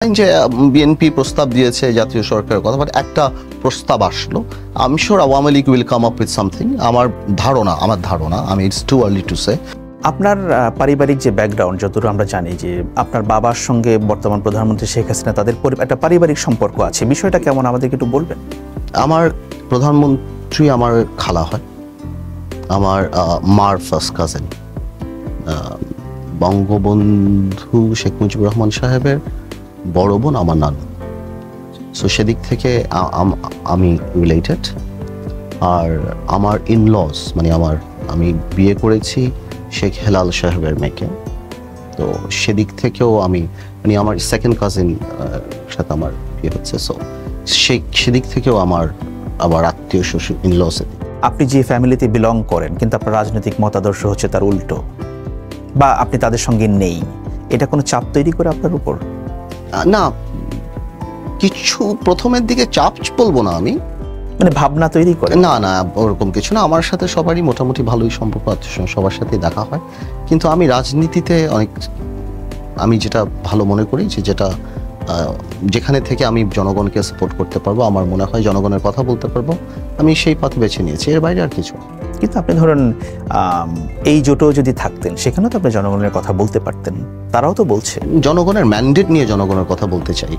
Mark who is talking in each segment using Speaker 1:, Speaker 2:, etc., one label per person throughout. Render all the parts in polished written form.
Speaker 1: যে বিএনপি প্রস্তাব দিয়েছে জাতীয় সরকারের কথা, বাট একটা প্রস্তাব আসলো। I am sure Awami League will come up with something. আমার ধারণা আমি it's too early to say.
Speaker 2: আপনার পারিবারিক যে ব্যাকগ্রাউন্ড, যতটুকু আমরা জানি যে আপনার বাবার সঙ্গে বর্তমান প্রধানমন্ত্রী শেখ হাসিনা তাদের একটা পারিবারিক সম্পর্ক আছে, বিষয়টা কেমন আমাদেরকে একটু বলবেন?
Speaker 1: আমার প্রধানমন্ত্রী আমার খালা হয়, আমার মার ফার্স্ট কাজিন, বঙ্গবন্ধু শেখ মুজিবুর রহমান সাহেবের বড় বোন আমার নানু। সো সেদিক থেকে আমি রিলেটেড। আর আমার ইনলস মানে আমি বিয়ে করেছি শেখ হেলাল সাহেবের মেয়েকে, তো সেদিক থেকেও আমি মানে আমার সেকেন্ড কাজিন সাথে আমার বিয়ে হচ্ছে। সো সেদিক থেকেও আমার আবার আত্মীয় শ্বশুর ইনলস।
Speaker 2: আপনি যে ফ্যামিলিতে বিলং করেন কিন্তু আপনার রাজনৈতিক মতাদর্শ হচ্ছে তার উল্টো, বা আপনি তাদের সঙ্গে নেই, এটা কোনো চাপ তৈরি করে আপনার উপর?
Speaker 1: না, কিছু প্রথমের দিকে চাপ বলবো না, আমি
Speaker 2: মানে ভাবনা তৈরি করে
Speaker 1: না ওরকম কিছু না। আমার সাথে সবারই মোটামুটি ভালোই সম্পর্ক, সবার সাথে দেখা হয়। কিন্তু আমি রাজনীতিতে আমি যেটা ভালো মনে করি যেটা যেখানে থেকে আমি জনগণকে সাপোর্ট করতে পারবো, আমার মনে হয় জনগণের কথা বলতে পারবো, আমি সেই পথ বেছে নিয়েছি, এর বাইরে আর কিছু।
Speaker 2: কিন্তু আপনি ধরুন এই জোটও যদি থাকতেন সেখানেও তো আপনি জনগণের কথা বলতে পারতেন, তারাও তো বলছে।
Speaker 1: জনগণের ম্যান্ডেট নিয়ে জনগণের কথা বলতে চাই,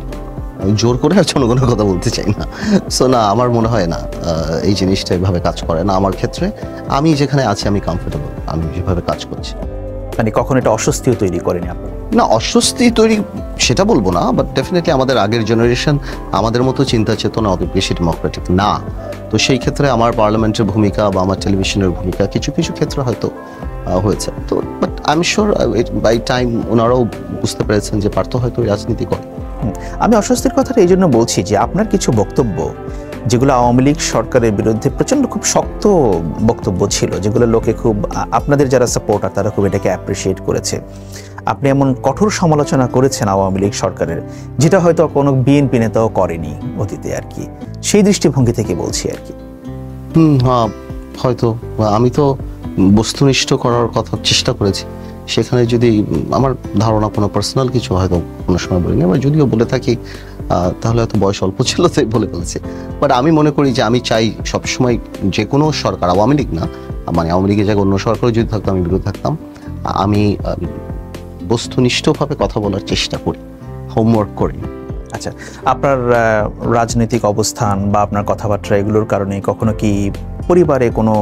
Speaker 1: জোর করে আর জনগণের কথা বলতে চাই না। সো না, আমার মনে হয় না এই জিনিসটা এভাবে কাজ করে না আমার ক্ষেত্রে। আমি যেখানে আছি আমি কমফোর্টেবল, আমি যেভাবে কাজ করছি।
Speaker 2: মানে কখন এটা অস্বস্তিও তৈরি করেনি আপনার?
Speaker 1: না, অস্বস্তি তৈরি সেটা বলবো না, বাট ডেফিনেটলি আমাদের আগের জেনারেশন আমাদের মতো চিন্তা চেতনা অত বেশি ডেমোক্রেটিক না। তো সেই ক্ষেত্রে আমার পার্লামেন্টের ভূমিকা বা আমার টেলিভিশনের ভূমিকা কিছু কিছু ক্ষেত্রে হয়তো হয়েছে। তো but I am sure by time ওনারাও বুঝতে পেরেছেন যে পার্থ হয়তো রাজনীতি করে।
Speaker 2: আমি অস্বস্তির কথাটা এই জন্য বলছি যে আপনার কিছু বক্তব্য যেগুলো আওয়ামী লীগ সরকারের বিরুদ্ধে প্রচণ্ড খুব শক্ত বক্তব্য ছিল, যেগুলো লোকে খুব, আপনাদের যারা সাপোর্টার তারা খুব এটাকে অ্যাপ্রিসিয়েট করেছে। আপনি এমন কঠোর সমালোচনা করেছেন আওয়ামী লীগ সরকারের, যেটা হয়তো কোনো বিএনপি নেতাও করেনি অতীতে আর কি, সেই দৃষ্টিভঙ্গি থেকে বলছি আর কি।
Speaker 1: হ্যাঁ, হয়তো আমি তো বস্তুনিষ্ঠ করার কথা চেষ্টা করেছি। সেখানে যদি আমার ধারণা কোনো পার্সোনাল কিছু হয়তো কোনো সময় বলিনি, বা যদিও বলে থাকি তাহলে হয়তো বয়স অল্প ছিল তাই বলে ফেলেছি। বাট আমি মনে করি যে আমি চাই সবসময় যে কোনো সরকার, আওয়ামী লীগ না, মানে আওয়ামী লীগের জায়গায় অন্য সরকার যদি থাকতো আমি বিরোধী থাকতাম। আমি বস্তুনিষ্ঠভাবে কথা বলার চেষ্টা করি, হোমওয়ার্ক করি।
Speaker 2: আচ্ছা, আপনার রাজনৈতিক অবস্থান বা আপনার কথাবার্তা এগুলোর কারণে কখনো কি পরিবারে কোনো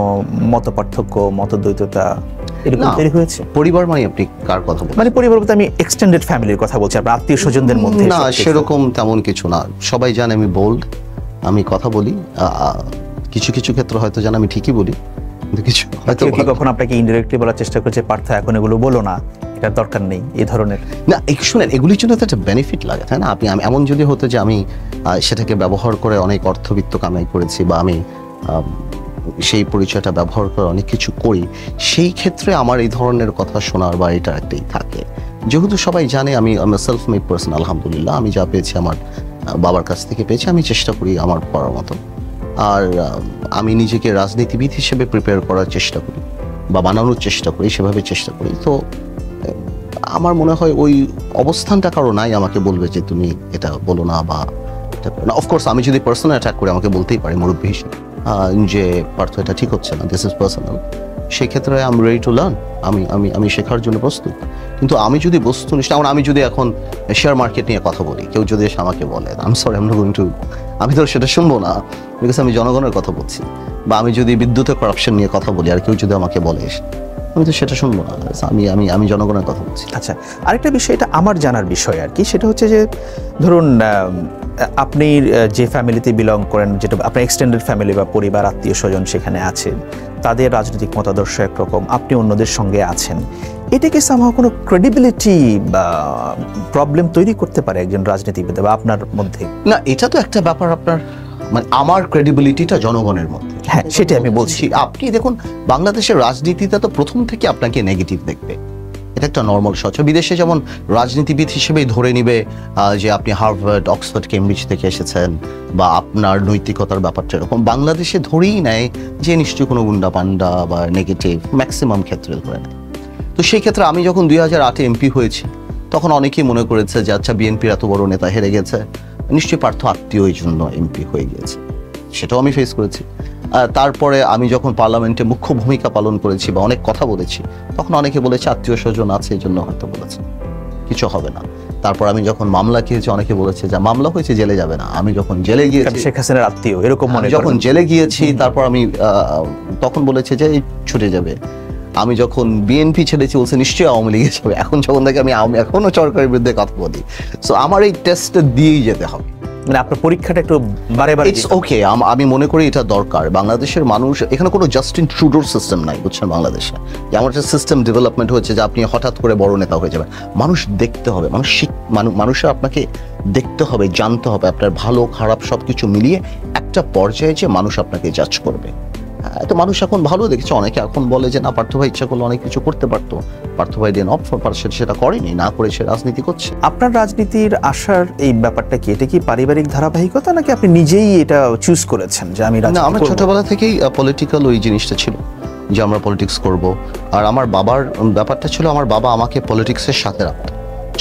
Speaker 2: মতপার্থক্য, মতদ্বৈততা এরকম তৈরি হয়েছে?
Speaker 1: পরিবার মানে আপনি কার কথা বলছেন?
Speaker 2: মানে পরিবার বলতে আমি এক্সটেন্ডেড ফ্যামিলির কথা বলছি, আপনার আত্মীয় স্বজনদের মধ্যে।
Speaker 1: না, সেরকম তেমন কিছু না। সবাই জানে আমি বোল্ড, আমি কথা বলি। কিছু কিছু ক্ষেত্রে হয়তো জানে আমি ঠিকই বলি, কিন্তু কিছু হয়তো
Speaker 2: কখন আপনাকে ইনডিরেক্টলি বলার চেষ্টা করছে পার্থ এখন এগুলো বলো না, এটার দরকার নেই, এই ধরনের?
Speaker 1: না, শুনেন, এগুলির জন্য তো একটা বেনিফিট লাগে, তাই না? আমি এমন যদি হতো যে আমি সেটাকে ব্যবহার করে অনেক অর্থবিত্ত কামাই করেছি, বা আমি সেই পরিচয়টা ব্যবহার করে অনেক কিছু করি, সেই ক্ষেত্রে আমার এই ধরনের কথা শোনার বা এটা একটাই থাকে। যেহেতু সবাই জানে আমি সেলফ মেড পার্সন, আলহামদুলিল্লাহ, আমি যা পেয়েছি আমার বাবার কাছ থেকে পেয়েছি, আমি চেষ্টা করি আমার পড়ার মতো। আর আমি নিজেকে রাজনীতিবিদ হিসেবে প্রিপেয়ার করার চেষ্টা করি বা বানানোর চেষ্টা করি, সেভাবে চেষ্টা করি। তো আমার মনে হয় ওই অবস্থানটা কারো নাই আমাকে বলবে যে তুমি এটা বলো না বা এটা করো না। অফকোর্স আমি যদি পার্সোনাল অ্যাটাক করে আমাকে বলতেই পারি মুরব্বী হিসেবে যে পার্থ এটা ঠিক হচ্ছে না, দিস ইজ পার্সোনাল। সেক্ষেত্রে I am ready to learn, আমি শেখার জন্য প্রস্তুত। কিন্তু আমি যদি বস্তুনিষ্ঠ, আমি যদি এখন শেয়ার মার্কেট নিয়ে কথা বলি, কেউ যদি এসে আমাকে বলে I am sorry I am not going to, আমি তো সেটা শুনবো না, বিকজ আমি জনগণের কথা বলছি। বা আমি যদি বিদ্যুতের করাপশন নিয়ে কথা বলি আর কেউ যদি আমাকে বলে, আমি তো সেটা শুনবো না। আমি জনগণের কথা বলছি।
Speaker 2: আচ্ছা, আরেকটা বিষয়, এটা আমার জানার বিষয় আর কি, সেটা হচ্ছে যে ধরুন আপনি যে ফ্যামিলিতে বিলং করেন, যেটা আপনার এক্সটেন্ডেড ফ্যামিলি বা পরিবার আত্মীয় স্বজন সেখানে আছেন, তাদের রাজনৈতিক মতাদর্শ একরকম, আপনি অন্যদের সঙ্গে আছেন, এটাকে সামহাও কোনো ক্রেডিবিলিটি বা প্রবলেম তৈরি করতে পারে একজন রাজনীতিবিদ বা আপনার মধ্যে?
Speaker 1: না, এটা তো একটা ব্যাপার, আপনার মানে আমার ক্রেডিবিলিটিটা জনগণের মধ্যে।
Speaker 2: হ্যাঁ, সেটাই আমি বলছি।
Speaker 1: আপনি দেখুন, বাংলাদেশের রাজনীতিতে তো প্রথম থেকে আপনাকে নেগেটিভ দেখবে, এটা একটা নর্মাল সচল। বিদেশে যেমন রাজনীতিবিদ হিসেবেই ধরে নিবে যে আপনি হার্ভার্ড, অক্সফোর্ড, কেমব্রিজ থেকে এসেছেন, বা আপনার নৈতিকতার ব্যাপারটা এরকম। বাংলাদেশে ধরেই নেয় যে নিশ্চয়ই কোনো গুন্ডা পান্ডা বা নেগেটিভ, ম্যাক্সিমাম ক্ষেত্রে ধরে নেয়। তো সেই ক্ষেত্রে আমি যখন 2008-এ এমপি হয়েছি, তখন অনেকেই মনে করেছে যে আচ্ছা বিএনপির এত বড় নেতা হেরে গেছে, নিশ্চয়ই পার্থ আত্মীয় এই জন্য এমপি হয়ে গিয়েছে। সেটাও আমি ফেস করেছি। তারপরে আমি যখন পার্লামেন্টে মুখ্য ভূমিকা পালন করেছি বা অনেক কথা বলেছি, তখন অনেকে বলেছে আত্মীয় স্বজন আছে এই জন্য হয়তো বলেছে, কিছু হবে না। তারপর আমি যখন মামলা খেয়েছি, অনেকে বলেছে যে মামলা হয়েছে জেলে যাবে না। আমি যখন জেলে গিয়েছি,
Speaker 2: শেখ হাসিনার আত্মীয় এরকম মনে
Speaker 1: যখন জেলে গিয়েছি, তারপর আমি তখন বলেছে যে ছুটে যাবে। আমি যখন বিএনপি ছেড়েছি বলছে নিশ্চয়ই আওয়ামী লীগে যাবে। এখন যখন থেকে আমি এখনো সরকারের বিরুদ্ধে কথা বলি, সো আমার এই টেস্টটা দিয়েই যেতে হবে।
Speaker 2: মানে আপনার পরীক্ষাটা একটু বারে বারে
Speaker 1: ইটস ওকে, আমি মনে করি এটা দরকার। বাংলাদেশের মানুষ, এখানে কোনো জাস্টিন ট্রুডোর সিস্টেম নাই, বুঝছেন? বাংলাদেশে যে আমার একটা সিস্টেম ডেভেলপমেন্ট হচ্ছে যে আপনি হঠাৎ করে বড় নেতা হয়ে যাবেন। মানুষ দেখতে হবে, মানুষের আপনাকে দেখতে হবে, জানতে হবে, আপনার ভালো খারাপ সবকিছু মিলিয়ে একটা পর্যায়ে যে মানুষ আপনাকে জাজ করবে। তো মানুষ এখন ভালো দেখছে। অনেকে এখন বলে যে না, পার্থ ভাই ইচ্ছা করলে অনেক কিছু করতে পারতো, পার্থ ভাই ডেন অফ ফর পার্সেন্ট সেটা করেনি, না করে সে রাজনীতি করছে।
Speaker 2: আপনার রাজনীতির আসার এই ব্যাপারটা কি, এটা কি পারিবারিক ধারাবাহিকতা নাকি আপনি নিজেই এটা চুজ করেছেন যে আমি
Speaker 1: না,
Speaker 2: রাজনীতি
Speaker 1: আমার
Speaker 2: করব?
Speaker 1: ছোটবেলা থেকেই পলিটিক্যাল ওই জিনিসটা ছিল যে আমরা পলিটিক্স করব। আর আমার বাবার ব্যাপারটা ছিল, আমার বাবা আমাকে পলিটিক্সের সাথে রাখতো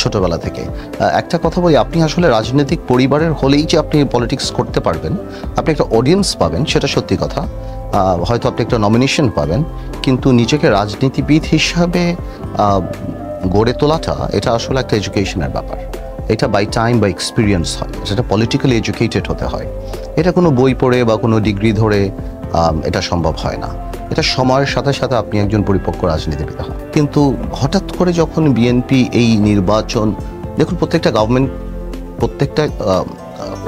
Speaker 1: ছোটবেলা থেকে। একটা কথা বলি, আপনি আসলে রাজনৈতিক পরিবারের হলেই যে আপনি পলিটিক্স করতে পারবেন, আপনি একটা অডিয়েন্স পাবেন, সেটা সত্যি কথা। হয়তো আপনি একটা নমিনেশন পাবেন, কিন্তু নিজেকে রাজনীতিবিদ হিসাবে গড়ে তোলাটা, এটা আসলে একটা এডুকেশনের ব্যাপার। এটা বাই টাইম বা এক্সপিরিয়েন্স হয়, সেটা পলিটিক্যালি এডুকেটেড হতে হয়। এটা কোনো বই পড়ে বা কোনো ডিগ্রি ধরে এটা সম্ভব হয় না। এটা সময়ের সাথে সাথে আপনি একজন পরিপক্ক রাজনীতিবিদ হন। কিন্তু হঠাৎ করে যখন বিএনপি এই নির্বাচন, দেখুন প্রত্যেকটা গভর্নমেন্ট, প্রত্যেকটা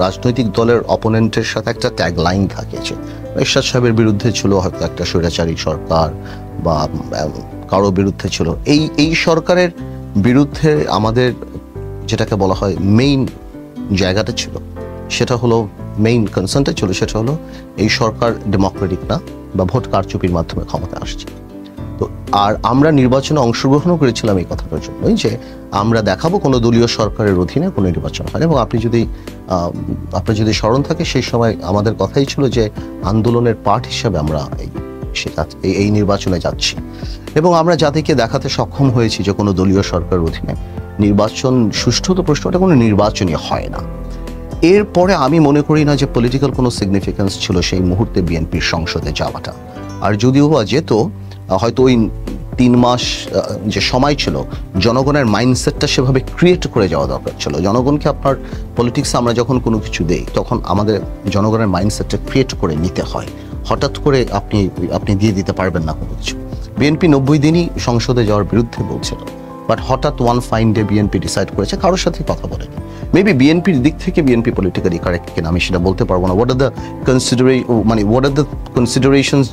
Speaker 1: রাজনৈতিক দলের অপোনেন্টের সাথে একটা ট্যাগ লাইন থাকে যে এরশাদ সাহেবের বিরুদ্ধে ছিল হয়তো একটা স্বৈরাচারী সরকার, বা কারো বিরুদ্ধে ছিল। এই সরকারের বিরুদ্ধে আমাদের যেটাকে বলা হয় মেইন জায়গাটা ছিল, সেটা হলো মেইন কনসার্নটা ছিল, সেটা হলো এই সরকার ডেমোক্রেটিক না, বা ভোট কারচুপির মাধ্যমে ক্ষমতা আসছে। তো আর আমরা নির্বাচনে অংশগ্রহণও করেছিলাম এই কথাটার জন্যই যে আমরা দেখাবো কোনো দলীয় সরকারের অধীনে কোনো নির্বাচন হয়। এবং আপনার যদি স্মরণ থাকে, সেই সময় আমাদের কথাই ছিল যে আন্দোলনের পার্ট হিসেবে আমরা এই নির্বাচনে যাচ্ছি, এবং আমরা জাতিকে দেখাতে সক্ষম হয়েছি যে কোনো দলীয় সরকারের অধীনে নির্বাচন সুষ্ঠু, তো প্রশ্নটা কোনো নির্বাচনই হয় না। এরপরে আমি মনে করি না যে পলিটিক্যাল কোনো সিগনিফিকেন্স ছিল সেই মুহূর্তে বিএনপির সংসদে যাওয়াটা। আর যদিও বা যেত, হয়তো ওই 3 মাস যে সময় ছিল, জনগণের মাইন্ডসেটটা সেভাবে ক্রিয়েট করে যাওয়া দরকার ছিল। জনগণকে আপনার পলিটিক্সে আমরা যখন কোনো কিছু দেই, তখন আমাদের জনগণের মাইন্ডসেটটা ক্রিয়েট করে নিতে হয়। হঠাৎ করে আপনি দিয়ে দিতে পারবেন না কোনো কিছু। বিএনপি 90 দিনই সংসদে যাওয়ার বিরুদ্ধে বলছিল, বাট হঠাৎ one fine day BNP decide করেছে, কারোর সাথে কথা বলেনি। মেবি বিএনপির দিক থেকে বিএনপি পলিটিক্যালি কারেক্ট কিনা আমি সেটা বলতে পারবো না। হোয়াট আর দ্য কনসিডারেশনস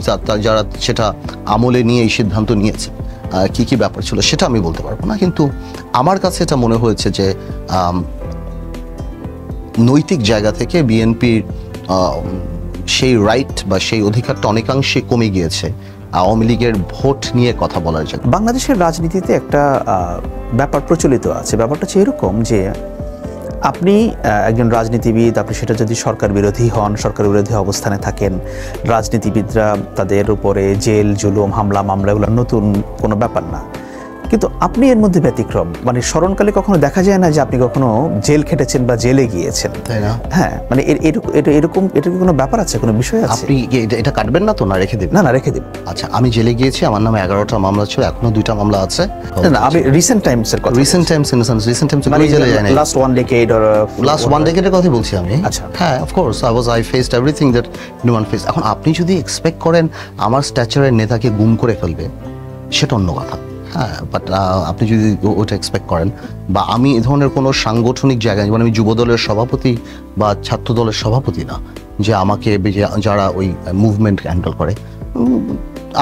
Speaker 1: যারা সেটা আমলে নিয়ে এই সিদ্ধান্ত নিয়েছে, কি ব্যাপার ছিল সেটা আমি বলতে পারবো না। কিন্তু আমার কাছে এটা মনে হয়েছে যে নৈতিক জায়গা থেকে বিএনপির সেই রাইট বা সেই অধিকারটা অনেকাংশে কমে গিয়েছে আওয়ামী লীগের ভোট নিয়ে কথা বলার জন্য।
Speaker 2: বাংলাদেশের রাজনীতিতে একটা ব্যাপার প্রচলিত আছে, ব্যাপারটা হচ্ছে এরকম যে আপনি একজন রাজনীতিবিদ, আপনি সেটা যদি সরকার বিরোধী হন, সরকার বিরোধী অবস্থানে থাকেন, রাজনীতিবিদরা তাদের উপরে জেল জুলুম হামলা মামলা এগুলো নতুন কোনো ব্যাপার না। কিন্তু আপনি এর মধ্যে ব্যতিক্রম, মানে স্মরণকালে কখনো দেখা যায় না যে আপনি কখনো জেল খেটেছেন বা জেলে গিয়েছেন,
Speaker 1: তাই না?
Speaker 2: হ্যাঁ, মানে এরকম এটা কি কোনো ব্যাপার আছে, কোনো বিষয় আছে?
Speaker 1: আপনি এটা কাটবেন না তো, না রেখে দেবেন?
Speaker 2: না রেখে দিন।
Speaker 1: আচ্ছা, আমি জেলে গিয়েছি, আমার নামে 11টা মামলা ছিল, এখনো 2টা মামলা আছে।
Speaker 2: না, আমি রিসেন্ট টাইমসের কথা,
Speaker 1: recent times in sense recent times
Speaker 2: মানে
Speaker 1: জেলে যায় না,
Speaker 2: লাস্ট 1 decade or
Speaker 1: লাস্ট 1 decade-এর কথা বলছি আমি।
Speaker 2: আচ্ছা,
Speaker 1: হ্যাঁ, of course I faced everything that no one face. এখন আপনি যদি এক্সপেক্ট করেন আমার স্ট্যাচারের নেতাকে গুম করে ফেলবে, সেটা অন্য কথা। হ্যাঁ, বাট আপনি যদি ওটা এক্সপেক্ট করেন, বা আমি এ ধরনের কোনো সাংগঠনিক জায়গায়, যেমন আমি যুব দলের সভাপতি বা ছাত্র দলের সভাপতি না যে আমাকে যারা ওই মুভমেন্ট হ্যান্ডেল করে,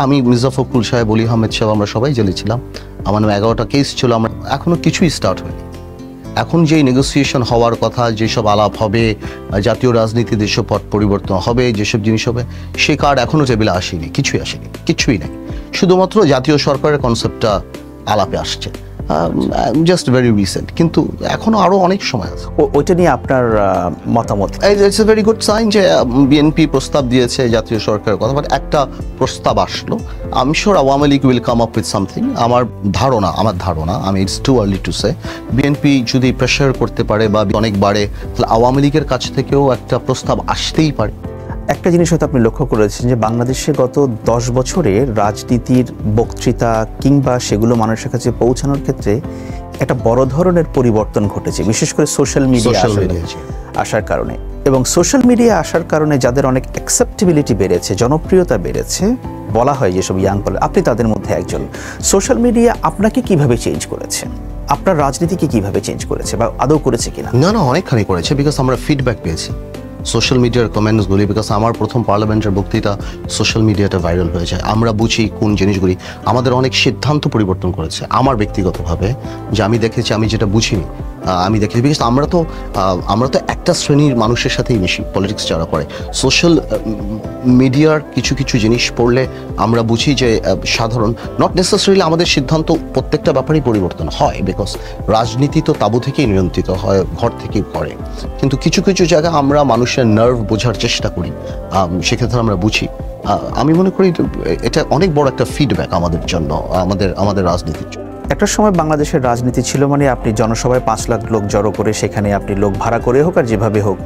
Speaker 1: আমি মির্জা ফখরুল সাহেব, অলি আহমেদ সাহেব, আমরা সবাই জেলে ছিলাম। আমার নামে 11টা কেস ছিল। আমরা এখনো কিছুই স্টার্ট হয়নি। এখন যেই নেগোসিয়েশন হওয়ার কথা, যেসব আলাপ হবে, জাতীয় রাজনীতি যেসব পট পরিবর্তন হবে, যেসব জিনিস হবে, সে কার্ড এখনও টেবিলে আসেনি, কিছুই আসেনি, কিছুই নেই। শুধুমাত্র জাতীয় সরকারের কনসেপ্টটা আলাপে আসছে। জাস্ট ভেরি রিসেন্ট, কিন্তু এখনো আরো অনেক সময় আছে।
Speaker 2: ওইটা নিয়ে আপনার মতামত?
Speaker 1: It's a very good sign যে বিএনপি প্রস্তাব দিয়েছে জাতীয় সরকারের কথা, বাট একটা প্রস্তাব আসলো। I am sure Awami League will come up with something. আমার ধারণা আমি it's too early to say, BNP যদি প্রেশার করতে পারে বা অনেক বাড়ে, তাহলে আওয়ামী লীগের কাছ থেকেও একটা প্রস্তাব আসতেই পারে।
Speaker 2: একটা জিনিস হয়তো আপনি লক্ষ্য করেছেন যে বাংলাদেশে গত 10 বছরে রাজনীতির বক্তৃতা কিংবা সেগুলো মানুষের কাছে পৌঁছানোর ক্ষেত্রে একটা বড় ধরনের পরিবর্তন ঘটেছে, বিশেষ করে সোশ্যাল মিডিয়া আসার কারণে। এবং সোশ্যাল মিডিয়া আসার কারণে যাদের অনেক অ্যাকসেপ্টেবিলিটি বেড়েছে, জনপ্রিয়তা বেড়েছে, বলা হয় যেসব ইয়াং বলে, আপনি তাদের মধ্যে একজন। সোশ্যাল মিডিয়া আপনাকে কিভাবে চেঞ্জ করেছে, আপনার রাজনীতিকে কিভাবে চেঞ্জ করেছে বা আদৌ করেছে কিনা?
Speaker 1: না, অনেকখানি করেছে, বিকজ আমরা ফিডব্যাক পেয়েছি সোশ্যাল মিডিয়ার কমেন্টসগুলি। বিকজ আমার প্রথম পার্লামেন্টের বক্তৃতা সোশ্যাল মিডিয়াতে ভাইরাল হয়ে যায়। আমরা বুঝি কোন জিনিসগুলি আমাদের অনেক সিদ্ধান্ত পরিবর্তন করেছে। আমার ব্যক্তিগতভাবে যে আমি দেখেছি, আমি যেটা বুঝিনি আমি দেখেছি, বিকজ আমরা তো একটা শ্রেণীর মানুষের সাথেই মিশি, পলিটিক্স যারা করে। সোশ্যাল মিডিয়ার কিছু জিনিস পড়লে আমরা বুঝি যে সাধারণ, নট নেসেসারিলি আমাদের সিদ্ধান্ত প্রত্যেকটা ব্যাপারেই পরিবর্তন হয়, বিকজ রাজনীতি তো তাবু থেকেই নিয়ন্ত্রিত হয়, ঘর থেকেই করে। কিন্তু কিছু জায়গায় আমরা মানুষের নার্ভ বোঝার চেষ্টা করি, সেক্ষেত্রে আমরা বুঝি। আমি মনে করি এটা অনেক বড় একটা ফিডব্যাক আমাদের জন্য, আমাদের রাজনীতির জন্য।
Speaker 2: একটা সময় বাংলাদেশের রাজনীতি ছিল মানে আপনি জনসভায় 5 লাখ লোক জড়ো করে সেখানে আপনি লোক ভাড়া করে হোক আর যেভাবে হোক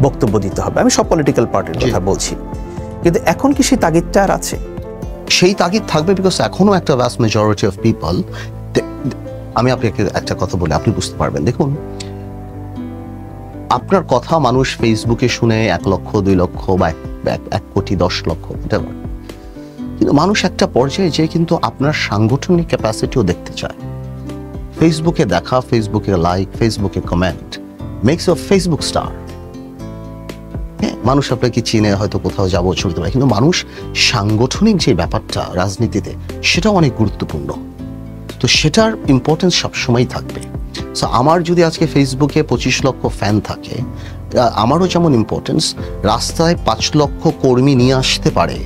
Speaker 2: বক্তব্য দিতে হবে। আমি সব পলিটিক্যাল পার্টির কথা বলছি, কিন্তু এখন কি সেই তাগিদটা আর আছে?
Speaker 1: সেই তাগিদ থাকবে, বিকজ এখনো একটা ভাস্ট মেজরিটি অফ পিপল। আমি আপনাকে একটা কথা বলি, আপনি বুঝতে পারবেন। দেখুন, আপনার কথা মানুষ ফেসবুকে শুনে 1 লক্ষ 2 লক্ষ বা 1 কোটি 10 লক্ষ, কিন্তু মানুষ একটা পর্যায়ে যে কিন্তু আপনার সাংগঠনিক ক্যাপাসিটিও দেখতে চায়। ফেসবুকে দেখা, ফেসবুকে লাইক, ফেসবুকে comment makes you Facebook star. হ্যাঁ, মানুষ আপনাকে চিনে, হয়তো কোথাও যাবো ছবি তোলা, কিন্তু মানুষ সাংগঠনিক যে ব্যাপারটা রাজনীতিতে, সেটাও অনেক গুরুত্বপূর্ণ। তো সেটার ইম্পর্টেন্স সবসময়ই থাকবে। সো আমার যদি আজকে ফেসবুকে 25 লক্ষ ফ্যান থাকে, আমারও যেমন ইম্পর্টেন্স, রাস্তায় 5 লক্ষ কর্মী নিয়ে আসতে পারে,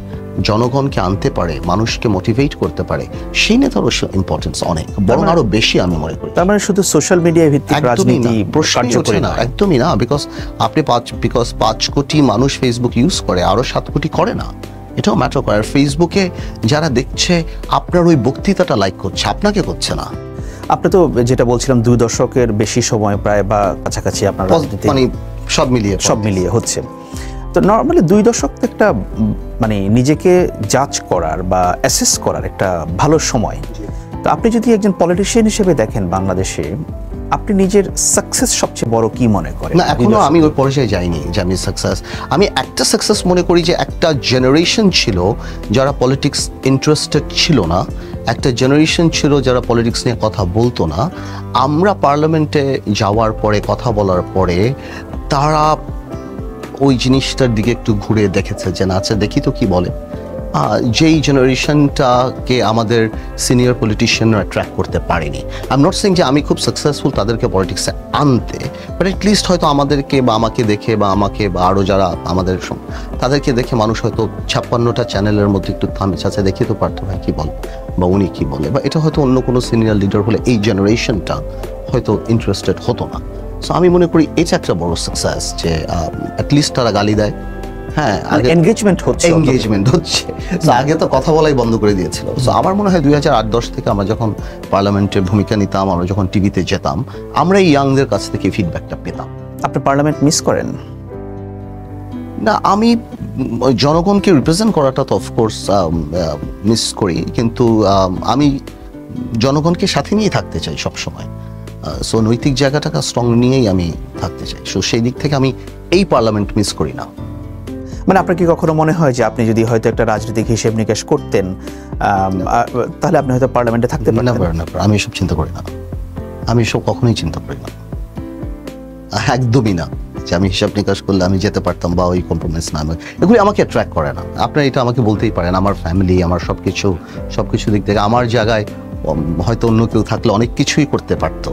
Speaker 1: জনগণকে আনতে পারে, মানুষকে মোটিভেট করতে পারে, সেই নেতারও ইম্পর্টেন্স অনেক বরং আরো বেশি আমি মনে করি।
Speaker 2: তার মানে শুধু সোশ্যাল মিডিয়া ভিত্তিক রাজনীতি কার্যকরী
Speaker 1: না, একদমই না। বিকজ 5 কোটি মানুষ ফেসবুক ইউজ করে, আরো 7 কোটি করে না, এটাও ম্যাটার করে। আর ফেসবুকে যারা দেখছে, আপনার ওই বক্তৃতাটা লাইক করছে, আপনাকে করছে না।
Speaker 2: আপনি তো যেটা বলছিলাম 2 দশকের বেশি সময় প্রায় বা কাছাকাছি আপনার রাজনীতি,
Speaker 1: মানে সব মিলিয়ে হচ্ছে।
Speaker 2: তো নর্মালি 2 দশক একটা মানে নিজেকে জাজ করার বা অ্যাসেস করার একটা ভালো সময়। তো আপনি যদি একজন পলিটিশিয়ান হিসেবে দেখেন বাংলাদেশে, আপনি নিজের সাকসেস সবচেয়ে বড় কি মনে করেন?
Speaker 1: না, এখনো আমি ওই পর্যায়ে যাইনি যে আমি সাকসেস। আমি একটা সাকসেস মনে করি যে একটা জেনারেশন ছিল যারা পলিটিক্স ইন্টারেস্টেড ছিল না, একটা জেনারেশন ছিল যারা পলিটিক্স নিয়ে কথা বলতো না। আমরা পার্লামেন্টে যাওয়ার পরে, কথা বলার পরে, তারা ওই জিনিসটার দিকে একটু ঘুরে দেখেছে যে না, আচ্ছা দেখি তো কি বলে। যেই জেনারেশনটাকে আমাদের সিনিয়র পলিটিশিয়ানরা ট্র্যাক করতে পারেনি। আই এম নট সেইং যে আমি খুব সাকসেসফুল তাদেরকে পলিটিক্সে আনতে, বাট অ্যাটলিস্ট হয়তো আমাদেরকে বা আমাকে দেখে বা আমাকে বা আরও যারা আমাদের তাদেরকে দেখে মানুষ হয়তো 56টা চ্যানেলের মধ্যে একটু থামেছে, আচ্ছা দেখি তো পার্থ ভাই কী বলে বা উনি কী বলে। বা এটা হয়তো অন্য কোনো সিনিয়র লিডার হলে এই জেনারেশনটা হয়তো ইন্টারেস্টেড হতো না। সো আমি মনে করি এটা একটা বড় সাকসেস যে অ্যাটলিস্ট তারা গালি দেয়। হ্যাঁ,
Speaker 2: এনগেজমেন্ট হচ্ছে।
Speaker 1: আগে তো কথা বলাই বন্ধ করে দিয়েছিল। সো আমার মনে হয় 2008-10 থেকে আমরা যখন পার্লামেন্টে ভূমিকা নিতাম, আমরা যখন টিভিতে যেতাম, আমরা এই ইয়াংদের কাছ থেকে ফিডব্যাকটা পেতাম।
Speaker 2: আপনি পার্লামেন্ট মিস করেন?
Speaker 1: না, আমি জনগণকে রিপ্রেজেন্ট করাটা তো অফকোর্স মিস করি, কিন্তু আমি জনগণকে সাথে নিয়ে থাকতে চাই সবসময়। সো নৈতিক জায়গাটাকে স্ট্রং নিয়েই আমি থাকতে চাই। সো সেই দিক থেকে আমি এই পার্লামেন্ট মিস করি না।
Speaker 2: মানে আপনার কি কখনো মনে হয় যে আপনি যদি হয়তো একটা রাজনৈতিক হিসেব নিকাশ করতেন, তাহলে আপনি হয়তো পার্লামেন্টে থাকতে পারতেন?
Speaker 1: না, আমি এসব চিন্তা করি না। আমি এসব কখনোই চিন্তা করি না, একদমই না। যে আমি হিসাব নিকাশ করলে আমি যেতে পারতাম বা ওই কম্প্রোমাইজ না, এগুলি আমাকে অ্যাট্রাক্ট করে না। আপনার এটা আমাকে বলতেই পারেন, আমার ফ্যামিলি, আমার সবকিছু দিক থেকে আমার জায়গায় হয়তো অন্য কেউ থাকলে অনেক কিছুই করতে পারতো।